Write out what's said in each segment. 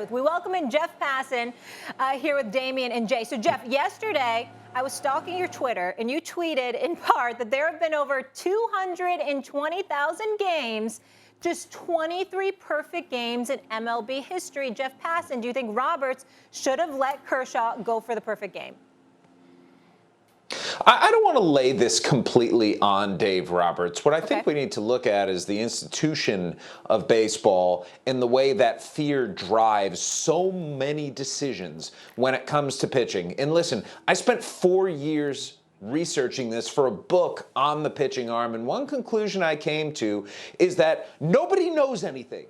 Truth. We welcome in Jeff Passan here with Damian and Jay. So, Jeff, yesterday I was stalking your Twitter, and you tweeted in part that there have been over 220,000 games, just 23 perfect games in MLB history. Jeff Passan, do you think Roberts should have let Kershaw go for the perfect game? I don't want to lay this completely on Dave Roberts. What I think we need to look at is the institution of baseball and the way that fear drives so many decisions when it comes to pitching. And listen, I spent 4 years researching this for a book on the pitching arm, and one conclusion I came to is that nobody knows anything.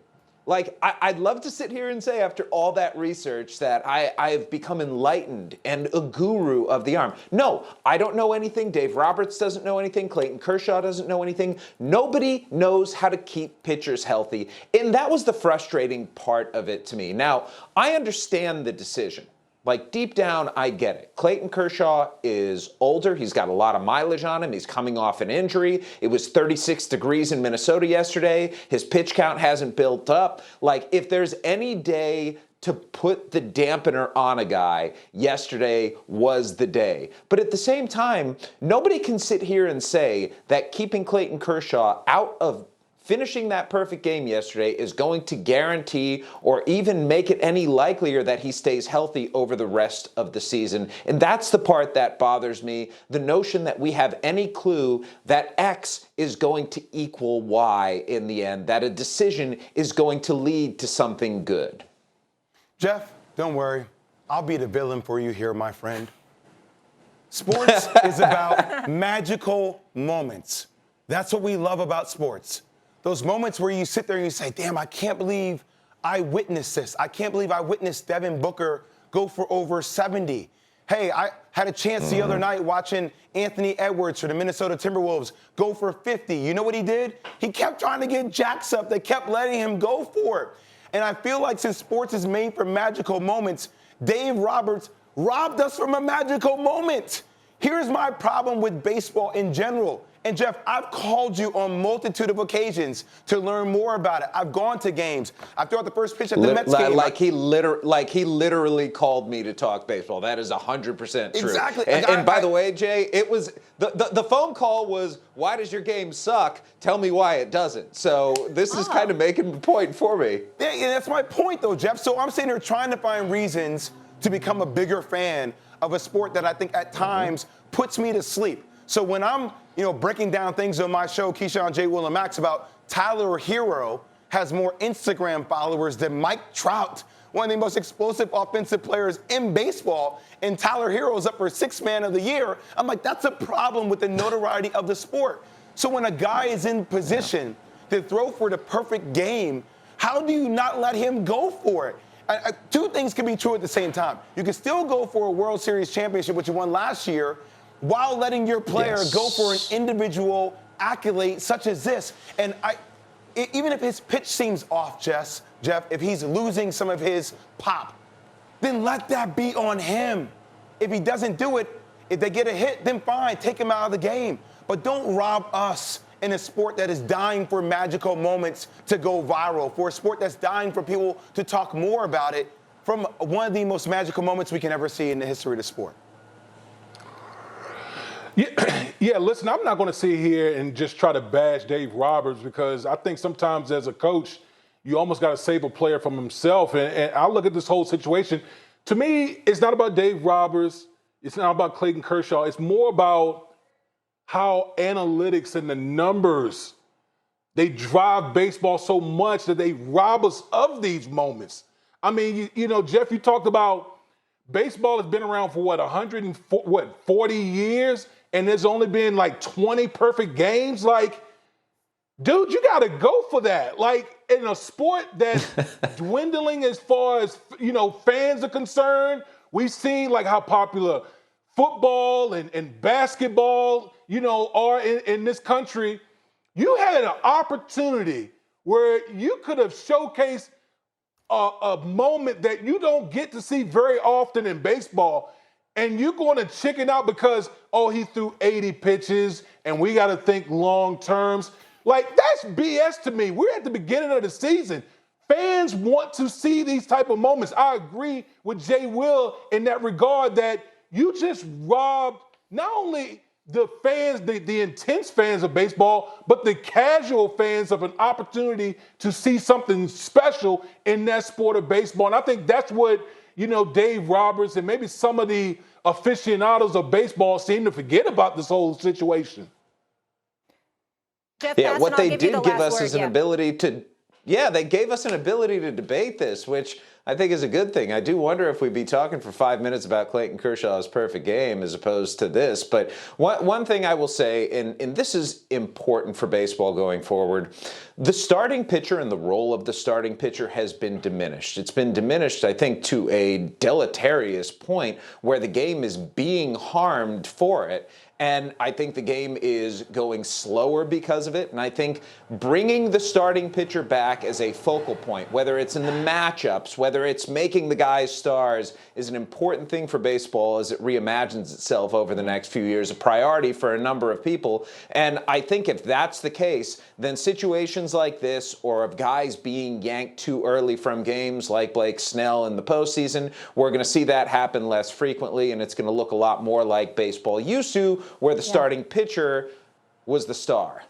Like, I'd love to sit here and say after all that research that I've become enlightened and a guru of the arm. No, I don't know anything. Dave Roberts doesn't know anything. Clayton Kershaw doesn't know anything. Nobody knows how to keep pitchers healthy. And that was the frustrating part of it to me. Now, I understand the decision. Like, deep down, I get it. Clayton Kershaw is older. He's got a lot of mileage on him. He's coming off an injury. It was 36 degrees in Minnesota yesterday. His pitch count hasn't built up. Like, if there's any day to put the dampener on a guy, yesterday was the day. But at the same time, nobody can sit here and say that keeping Clayton Kershaw out of finishing that perfect game yesterday is going to guarantee or even make it any likelier that he stays healthy over the rest of the season. And that's the part that bothers me, the notion that we have any clue that X is going to equal Y in the end, that a decision is going to lead to something good. Jeff, don't worry. I'll be the villain for you here, my friend. Sports is about magical moments. That's what we love about sports. Those moments where you sit there and you say, damn, I can't believe I witnessed this. I can't believe I witnessed Devin Booker go for over 70. Hey, I had a chance the other night watching Anthony Edwards for the Minnesota Timberwolves go for 50. You know what he did? He kept trying to get jacks up. They kept letting him go for it. And I feel like since sports is made for magical moments, Dave Roberts robbed us from a magical moment. Here's my problem with baseball in general. And, Jeff, I've called you on multitude of occasions to learn more about it. I've gone to games. I threw out the first pitch at the Mets game. Like he literally called me to talk baseball. That is 100% true. Exactly. And by the way, Jay, it was the phone call was, why does your game suck? Tell me why it doesn't. So this is kind of making the point for me. Yeah, that's my point, though, Jeff. So I'm sitting here trying to find reasons to become a bigger fan of a sport that I think at times puts me to sleep. So when I'm breaking down things on my show, Keyshawn, J. Will, and Max, about Tyler Hero has more Instagram followers than Mike Trout, one of the most explosive offensive players in baseball, and Tyler Hero's up for Sixth Man of the Year. I'm like, that's a problem with the notoriety of the sport. So when a guy is in position to throw for the perfect game, how do you not let him go for it? Two things can be true at the same time. You can still go for a World Series championship, which you won last year, while letting your player go for an individual accolade such as this. And even if his pitch seems off, Jeff, if he's losing some of his pop, then let that be on him. If he doesn't do it, if they get a hit, then fine, take him out of the game. But don't rob us in a sport that is dying for magical moments to go viral, for a sport that's dying for people to talk more about it, from one of the most magical moments we can ever see in the history of the sport. Yeah, listen, I'm not going to sit here and just try to bash Dave Roberts, because I think sometimes as a coach, you almost got to save a player from himself. And I look at this whole situation. To me, it's not about Dave Roberts. It's not about Clayton Kershaw. It's more about how analytics and the numbers, they drive baseball so much that they rob us of these moments. I mean, Jeff, you talked about baseball has been around for 40 years, and there's only been like 20 perfect games. Like, dude, you got to go for that. Like, in a sport that's dwindling as far as, fans are concerned, we've seen like how popular football and basketball, are in this country. You had an opportunity where you could have showcased a moment that you don't get to see very often in baseball, and you're going to chicken out because, he threw 80 pitches and we got to think long terms. Like, that's BS to me. We're at the beginning of the season. fans want to see these type of moments. I agree with Jay Will in that regard that you just robbed not only the fans, the intense fans of baseball, but the casual fans of an opportunity to see something special in that sport of baseball. And I think that's what, Dave Roberts and maybe some of the aficionados of baseball seem to forget about this whole situation. Jeff Yeah, Passan, what I'll they give you did the give last us word, is an ability to, they gave us an ability to debate this, which I think is a good thing. I do wonder if we'd be talking for 5 minutes about Clayton Kershaw's perfect game as opposed to this. But one thing I will say, and this is important for baseball going forward, the starting pitcher and the role of the starting pitcher has been diminished. It's been diminished, I think, to a deleterious point where the game is being harmed for it. And I think the game is going slower because of it. And I think bringing the starting pitcher back as a focal point, whether it's in the matchups, whether it's making the guys stars, is an important thing for baseball as it reimagines itself over the next few years, a priority for a number of people. And I think if that's the case, then situations like this, or of guys being yanked too early from games like Blake Snell in the postseason, we're going to see that happen less frequently, and it's going to look a lot more like baseball used to, where the starting pitcher was the star.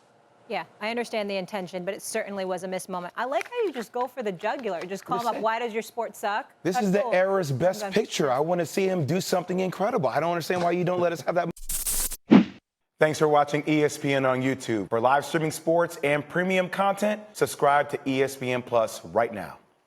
Yeah, I understand the intention, but it certainly was a missed moment. I like how you just go for the jugular. Just call him up. Why does your sport suck? This That's is the cool. era's best picture. I want to see him do something incredible. I don't understand why you don't let us have that. Thanks for watching ESPN on YouTube. For live streaming sports and premium content, subscribe to ESPN Plus right now.